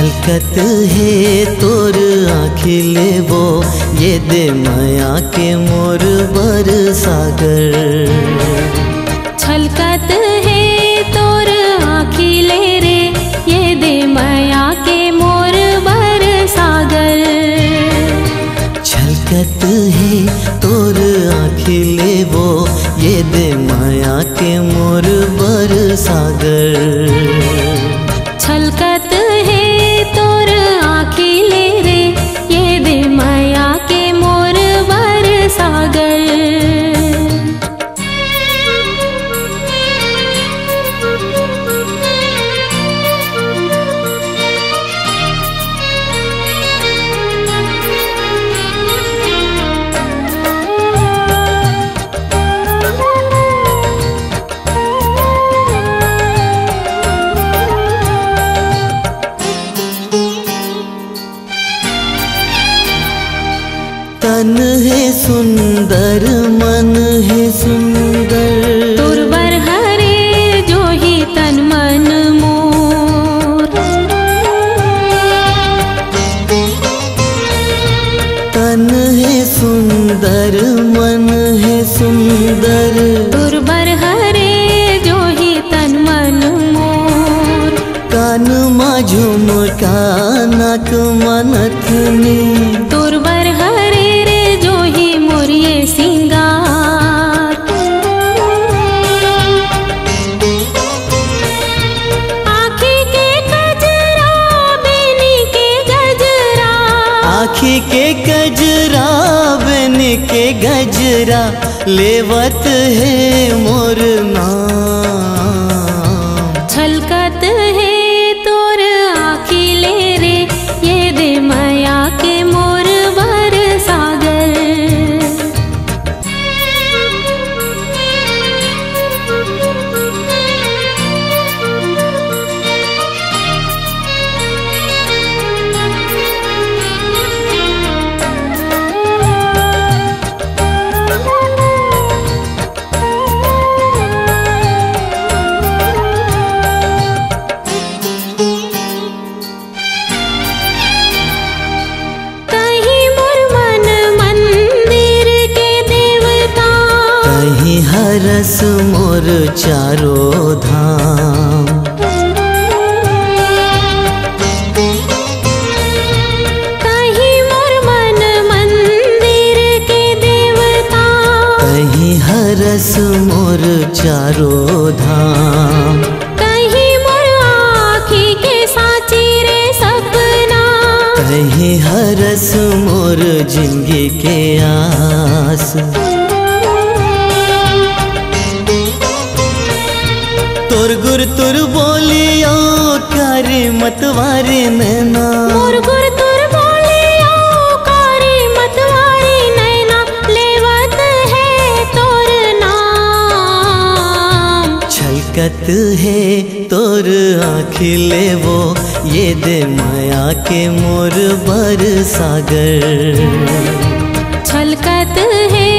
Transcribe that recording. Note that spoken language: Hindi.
छलकत है तोर आँखिले वो, ये दे माया के मोर बर सागर। छलकत है तोर आँखिले रे, ये दे माया के मोर बर सागर। छलकत है तोर आँखिले वो, ये दे माया के मोर बर सागर। छलकत है तोर आँखिले रे, ये दे माया के मोर बर सागर। तन है सुंदर मन है सुंदर, तोर बर हरे जो ही तन मन मोर। तन है सुंदर मन है सुंदर, तोर बर हरे जो ही तन मन मोर। कान मा झुमका नाक मा नथनी, तोर बर हरे रे जो ही मोरिये सिंगार। आँखी के गजरा बेनी के गजरा, आँखी के गजरा बन के गजरा, लेवत है मोर नाम। छलकत है तोर आँखिले रे, ये दे माया के मोर बर सागर। हरस मोर चारों धाम। कहीं मोर मन मंदिर के देवता, कहीं हरस मोर चारों धाम। कहीं मोर आँखी के साची रे सपना, कहीं हरस मोर जिंदगी के आस। तोर गुर तुर बोलियो कारी मतवारी नैना, मोर गुर तुर बोलियो कारी मतवारी नैना, लेवत है तोर नाम। छलकत है तोर आँखिले वो, ये दे माया के मोर बर सागर। छलकत है